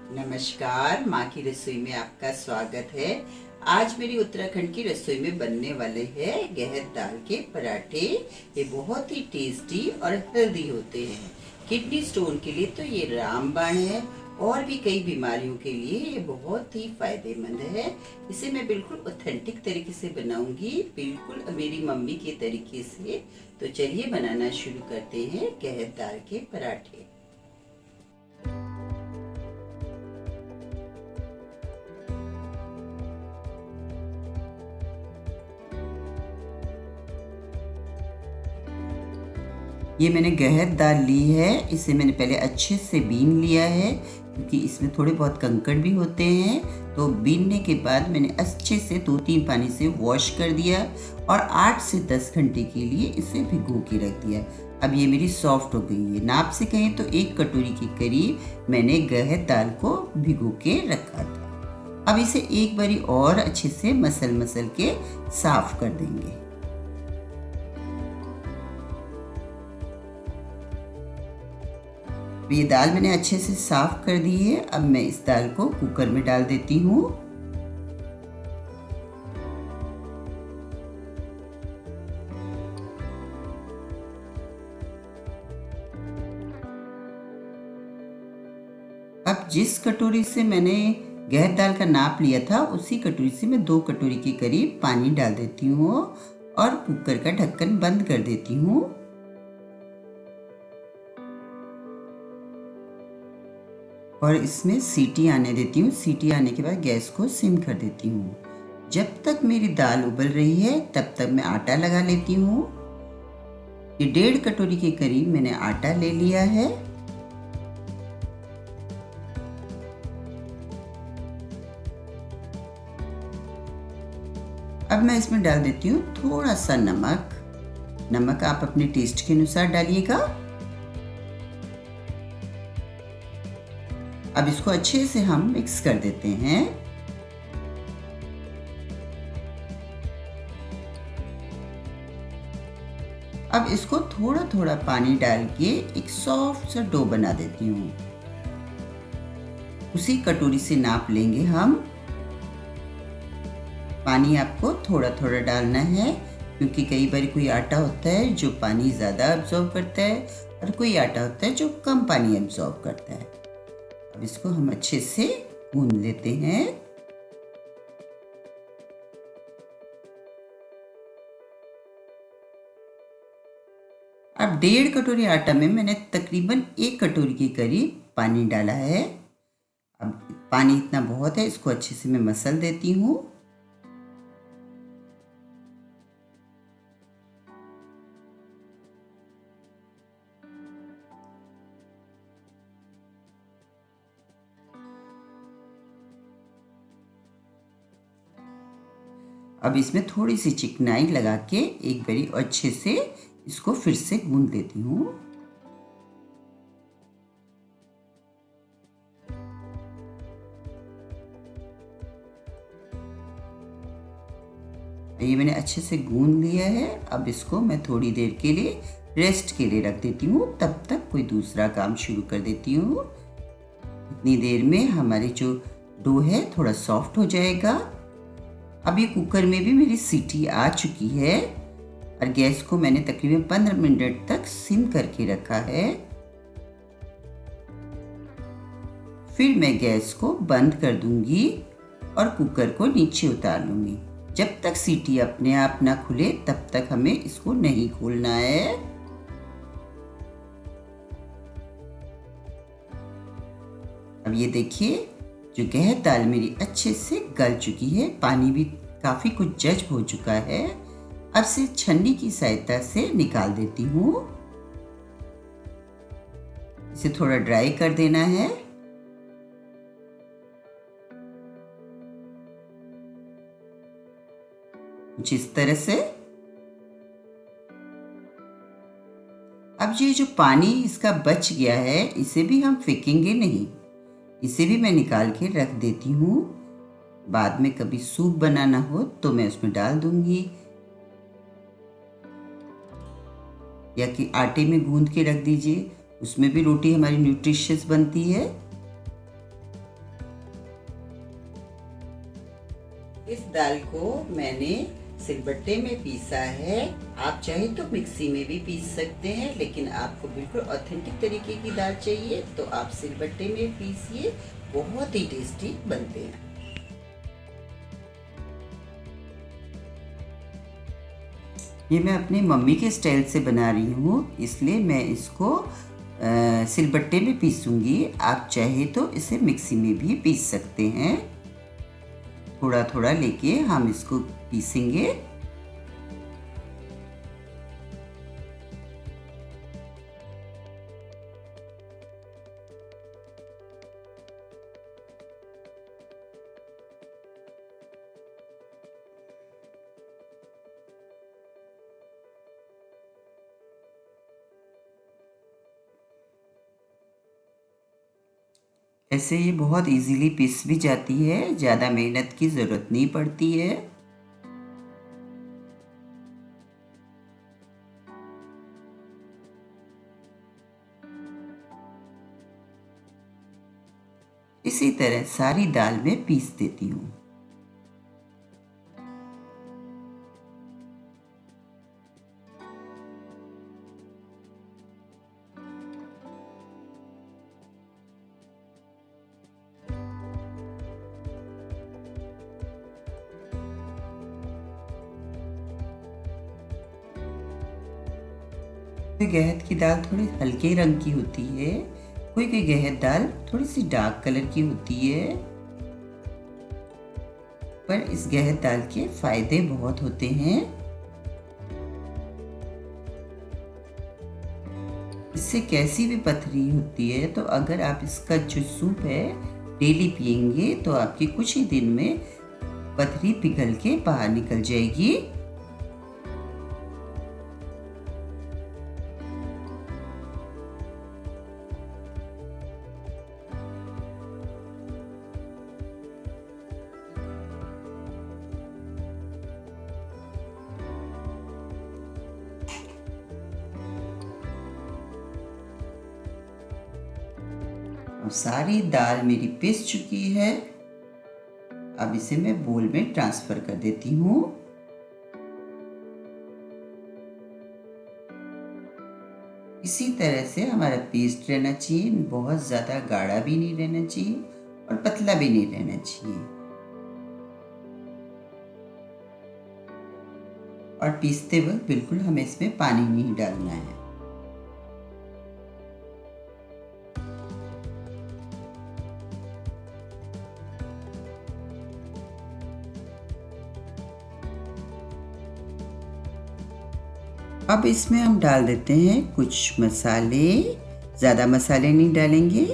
नमस्कार, माँ की रसोई में आपका स्वागत है। आज मेरी उत्तराखंड की रसोई में बनने वाले हैं गहत दाल के पराठे। ये बहुत ही टेस्टी और हेल्दी होते हैं। किडनी स्टोन के लिए तो ये रामबाण है और भी कई बीमारियों के लिए ये बहुत ही फायदेमंद है। इसे मैं बिल्कुल ऑथेंटिक तरीके से बनाऊंगी, बिल्कुल मेरी मम्मी के तरीके से। तो चलिए बनाना शुरू करते हैं गहत दाल के पराठे। ये मैंने गहत दाल ली है। इसे मैंने पहले अच्छे से बीन लिया है क्योंकि इसमें थोड़े बहुत कंकड़ भी होते हैं। तो बीनने के बाद मैंने अच्छे से 2-3 पानी से वॉश कर दिया और 8 से 10 घंटे के लिए इसे भिगो के रख दिया। अब ये मेरी सॉफ्ट हो गई है। नाप से कहें तो 1 कटोरी के करीब मैंने गहत दाल को भिगो के रखा था। अब इसे एक बारी और अच्छे से मसल के साफ कर देंगे। ये दाल मैंने अच्छे से साफ कर दी है। अब मैं इस दाल को कुकर में डाल देती हूँ। अब जिस कटोरी से मैंने गहत दाल का नाप लिया था उसी कटोरी से मैं 2 कटोरी के करीब पानी डाल देती हूँ और कुकर का ढक्कन बंद कर देती हूँ। और इसमें सीटी आने देती हूँ। सीटी आने के बाद गैस को सिम कर देती हूँ। जब तक मेरी दाल उबल रही है तब तक मैं आटा लगा लेती हूँ। ये 1.5 कटोरी के करीब मैंने आटा ले लिया है। अब मैं इसमें डाल देती हूँ थोड़ा सा नमक। नमक आप अपने टेस्ट के अनुसार डालिएगा। अब इसको अच्छे से हम मिक्स कर देते हैं। अब इसको थोड़ा थोड़ा पानी डाल के एक सॉफ्ट सा डो बना देती हूँ। उसी कटोरी से नाप लेंगे हम। पानी आपको थोड़ा थोड़ा डालना है क्योंकि कई बार कोई आटा होता है जो पानी ज़्यादा अब्जॉर्ब करता है और कोई आटा होता है जो कम पानी अब्जॉर्ब करता है। अब इसको हम अच्छे से गूंद लेते हैं। अब 1.5 कटोरी आटा में मैंने तकरीबन 1 कटोरी के करीब पानी डाला है। अब पानी इतना बहुत है, इसको अच्छे से मैं मसल देती हूँ। अब इसमें थोड़ी सी चिकनाई लगा के एक बारी अच्छे से इसको फिर से गूंद देती हूँ। ये मैंने अच्छे से गूंद लिया है। अब इसको मैं थोड़ी देर के लिए रेस्ट के लिए रख देती हूँ। तब तक कोई दूसरा काम शुरू कर देती हूँ। इतनी देर में हमारी जो डो है थोड़ा सॉफ्ट हो जाएगा। अब ये कुकर में भी मेरी सीटी आ चुकी है और गैस को मैंने तकरीबन 15 मिनट तक सिम करके रखा है। फिर मैं गैस को बंद कर दूंगी और कुकर को नीचे उतार लूंगी। जब तक सीटी अपने आप ना खुले तब तक हमें इसको नहीं खोलना है। अब ये देखिए जो गहत दाल मेरी अच्छे से गल चुकी है, पानी भी काफ़ी कुछ जज्ब हो चुका है। अब से छन्नी की सहायता से निकाल देती हूँ। इसे थोड़ा ड्राई कर देना है। कुछ इस तरह से। अब ये जो पानी इसका बच गया है इसे भी हम फेंकेंगे नहीं। इसे भी मैं निकाल के रख देती हूँ। बाद में कभी सूप बनाना हो तो मैं उसमें डाल दूंगी या कि आटे में गूंद के रख दीजिए, उसमें भी रोटी हमारी न्यूट्रिशियस बनती है। इस दाल को मैंने सिलबट्टे में पीसा है। आप चाहे तो मिक्सी में भी पीस सकते हैं, लेकिन आपको बिल्कुल ऑथेंटिक तरीके की दाल चाहिए तो आप सिलबट्टे में पीसिए, बहुत ही टेस्टी बनते हैं। ये मैं अपनी मम्मी के स्टाइल से बना रही हूँ, इसलिए मैं इसको सिलबट्टे में पीसूंगी। आप चाहे तो इसे मिक्सी में भी पीस सकते हैं। थोड़ा थोड़ा लेके हम इसको पीसेंगे। ऐसे ये बहुत इजीली पिस भी जाती है, ज़्यादा मेहनत की ज़रूरत नहीं पड़ती है। इसी तरह सारी दाल में पीस देती हूँ। कोई गहत की दाल थोड़ी हल्के रंग की होती है, कोई कोई गहत दाल थोड़ी सी डार्क कलर की होती है। पर इस गहत दाल के फायदे बहुत होते हैं। इससे कैसी भी पथरी होती है तो अगर आप इसका जो सूप है डेली पियेंगे तो आपकी कुछ ही दिन में पथरी पिघल के बाहर निकल जाएगी। अब सारी दाल मेरी पिस चुकी है। अब इसे मैं बोल में ट्रांसफर कर देती हूँ। इसी तरह से हमारा पेस्ट रहना चाहिए, बहुत ज़्यादा गाढ़ा भी नहीं रहना चाहिए और पतला भी नहीं रहना चाहिए। और पीसते वक्त बिल्कुल हमें इसमें पानी नहीं डालना है। अब इसमें हम डाल देते हैं कुछ मसाले, ज़्यादा मसाले नहीं डालेंगे।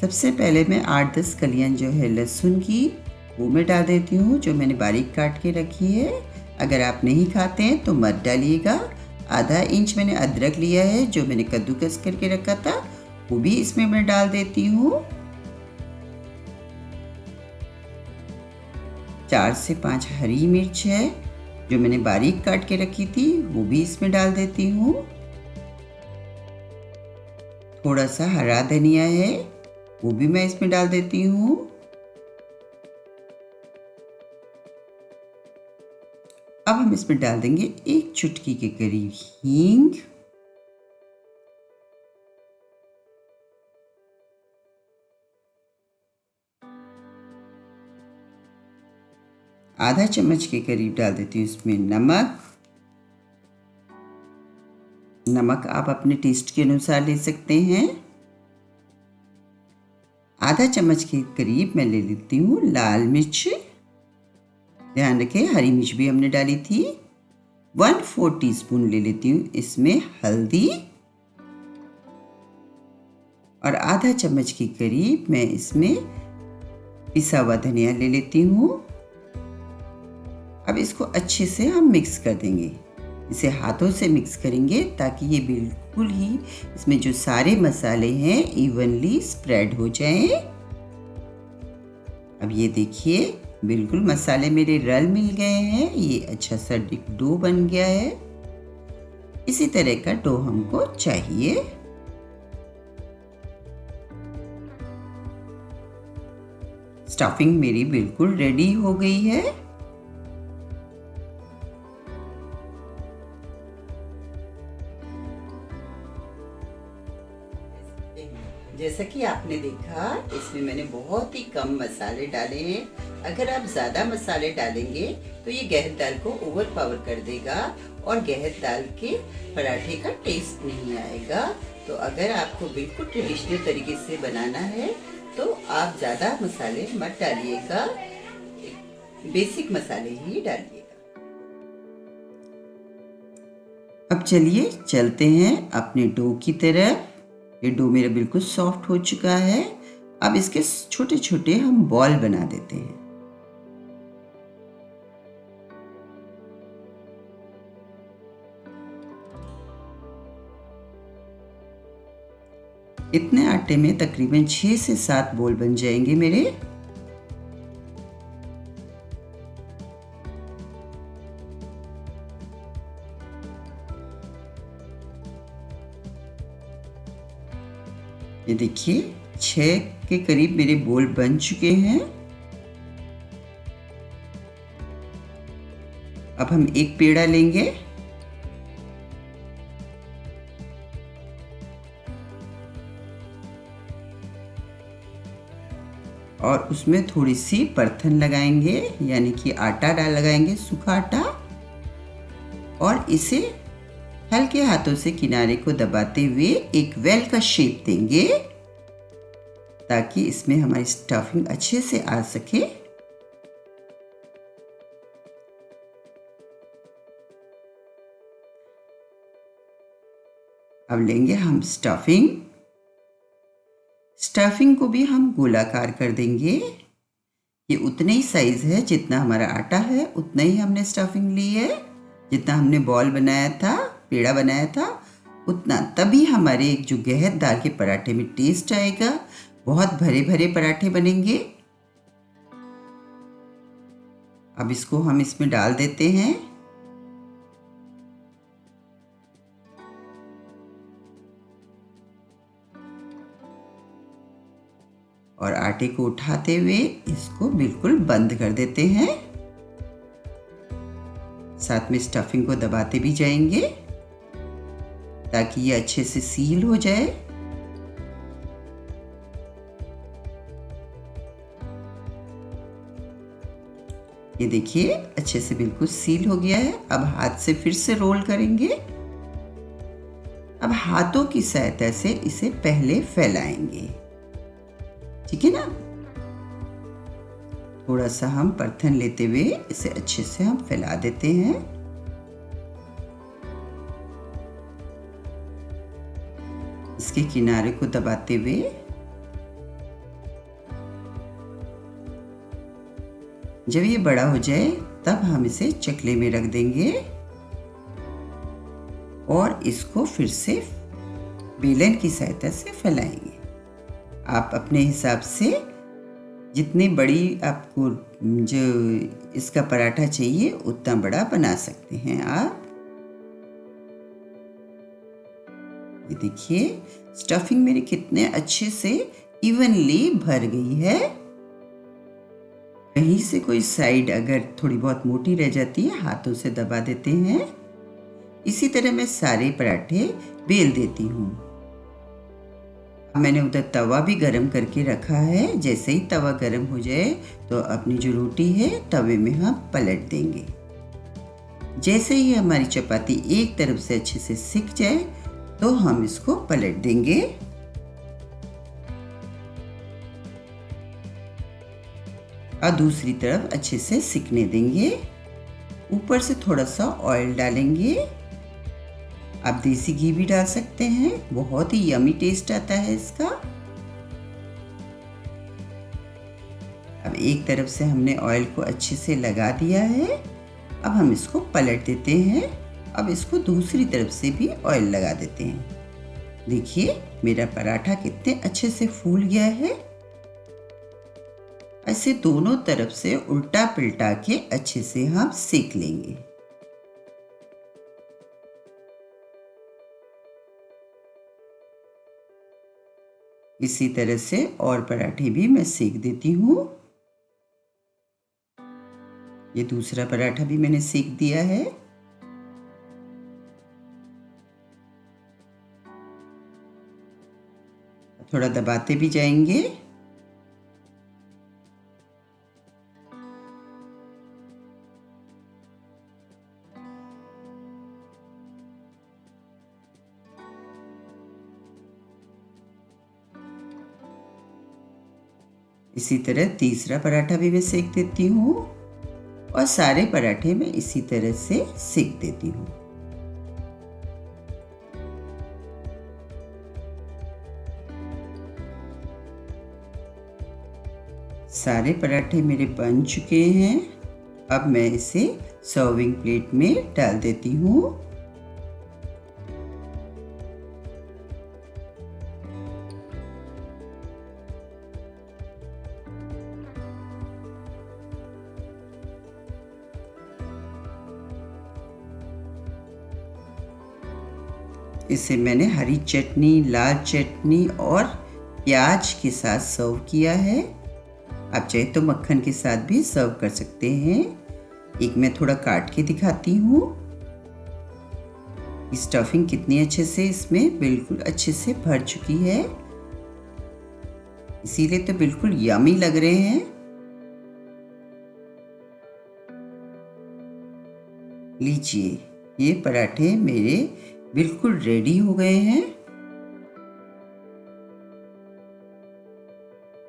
सबसे पहले मैं 8-10 कलियां जो है लहसुन की वो मैं डाल देती हूँ, जो मैंने बारीक काट के रखी है। अगर आप नहीं खाते हैं तो मत डालिएगा। आधा इंच मैंने अदरक लिया है जो मैंने कद्दूकस करके रखा था, वो भी इसमें मैं डाल देती हूँ। 4 से 5 हरी मिर्च है जो मैंने बारीक काट के रखी थी, वो भी इसमें डाल देती हूँ। थोड़ा सा हरा धनिया है, वो भी मैं इसमें डाल देती हूँ। अब हम इसमें डाल देंगे 1 चुटकी के करीब हींग, आधा चम्मच के करीब डाल देती हूँ इसमें नमक। नमक आप अपने टेस्ट के अनुसार ले सकते हैं। आधा चम्मच के करीब मैं ले लेती हूँ लाल मिर्च। ध्यान रखें हरी मिर्च भी हमने डाली थी। 1/4 टीस्पून ले लेती हूँ इसमें हल्दी और आधा चम्मच के करीब मैं इसमें पिसा हुआ धनिया ले लेती हूँ। अब इसको अच्छे से हम मिक्स कर देंगे। इसे हाथों से मिक्स करेंगे ताकि ये बिल्कुल ही इसमें जो सारे मसाले हैं इवनली स्प्रेड हो जाएं। अब ये देखिए बिल्कुल मसाले मेरे रल मिल गए हैं, ये अच्छा सा डो बन गया है। इसी तरह का डो हमको चाहिए। स्टफिंग मेरी बिल्कुल रेडी हो गई है। जैसा कि आपने देखा, इसमें मैंने बहुत ही कम मसाले डाले हैं। अगर आप ज़्यादा मसाले डालेंगे तो ये गहत दाल को ओवर पावर कर देगा और गहत दाल के पराठे का टेस्ट नहीं आएगा। तो अगर आपको बिल्कुल ट्रेडिशनल तरीके से बनाना है तो आप ज़्यादा मसाले मत डालिएगा, बेसिक मसाले ही डालिएगा। अब चलिए चलते हैं अपने डो की तरफ। ये डो मेरा बिल्कुल सॉफ्ट हो चुका है। अब इसके छोटे छोटे हम बॉल बना देते हैं। इतने आटे में तकरीबन 6 से 7 बॉल बन जाएंगे मेरे। ये देखिए 6 के करीब मेरे बॉल बन चुके हैं। अब हम एक पेड़ा लेंगे और उसमें थोड़ी सी परथन लगाएंगे, यानी कि आटा लगाएंगे, सूखा आटा, और इसे हल्के हाथों से किनारे को दबाते हुए एक वेल का शेप देंगे ताकि इसमें हमारी स्टफिंग अच्छे से आ सके। अब लेंगे हम स्टफिंग को भी हम गोलाकार कर देंगे। ये उतने ही साइज है जितना हमारा आटा है, उतना ही हमने स्टफिंग ली है, जितना हमने बॉल बनाया था, पेड़ा बनाया था उतना। तभी हमारे जो गहत दाल के पराठे में टेस्ट आएगा, बहुत भरे भरे पराठे बनेंगे। अब इसको हम इसमें डाल देते हैं और आटे को उठाते हुए इसको बिल्कुल बंद कर देते हैं। साथ में स्टफिंग को दबाते भी जाएंगे ताकि ये अच्छे से सील हो जाए। ये देखिए अच्छे से बिल्कुल सील हो गया है। अब हाथ से फिर से रोल करेंगे। अब हाथों की सहायता से इसे पहले फैलाएंगे, ठीक है ना। थोड़ा सा हम परथन लेते हुए इसे अच्छे से हम फैला देते हैं। इसके किनारे को दबाते हुए जब ये बड़ा हो जाए तब हम इसे चकले में रख देंगे और इसको फिर से बेलन की सहायता से फैलाएंगे। आप अपने हिसाब से जितनी बड़ी आपको जो इसका पराठा चाहिए उतना बड़ा बना सकते हैं आप। ये देखिए स्टफिंग मेरी कितने अच्छे से इवनली भर गई है। कहीं से कोई साइड अगर थोड़ी बहुत मोटी रह जाती है हाथों से दबा देते हैं। इसी तरह मैं सारे पराठे बेल देती हूँ। मैंने उधर तवा भी गरम करके रखा है। जैसे ही तवा गरम हो जाए तो अपनी जो रोटी है तवे में हम पलट देंगे। जैसे ही हमारी चपाती एक तरफ से अच्छे से सिक जाए तो हम इसको पलट देंगे। और दूसरी तरफ अच्छे से सिकने देंगे। ऊपर से थोड़ा सा ऑयल डालेंगे। आप देसी घी भी डाल सकते हैं, बहुत ही यमी टेस्ट आता है इसका। अब एक तरफ से हमने ऑयल को अच्छे से लगा दिया है। अब हम इसको पलट देते हैं। अब इसको दूसरी तरफ से भी ऑयल लगा देते हैं। देखिए मेरा पराठा कितने अच्छे से फूल गया है। ऐसे दोनों तरफ से उल्टा पलटा के अच्छे से हम सेक लेंगे। इसी तरह से और पराठे भी मैं सेक देती हूँ। ये दूसरा पराठा भी मैंने सेक दिया है। थोड़ा दबाते भी जाएंगे। इसी तरह तीसरा पराठा भी मैं सेक देती हूँ और सारे पराठे मैं इसी तरह से सेक देती हूँ। सारे पराठे मेरे बन चुके हैं। अब मैं इसे सर्विंग प्लेट में डाल देती हूँ। इसे मैंने हरी चटनी, लाल चटनी और प्याज के साथ सर्व किया है। आप चाहे तो मक्खन के साथ भी सर्व कर सकते हैं। एक मैं थोड़ा काट के दिखाती हूँ। स्टफिंग कितनी अच्छे से इसमें बिल्कुल अच्छे से भर चुकी है, इसीलिए तो बिल्कुल यमी लग रहे हैं। लीजिए, ये पराठे मेरे बिल्कुल रेडी हो गए हैं।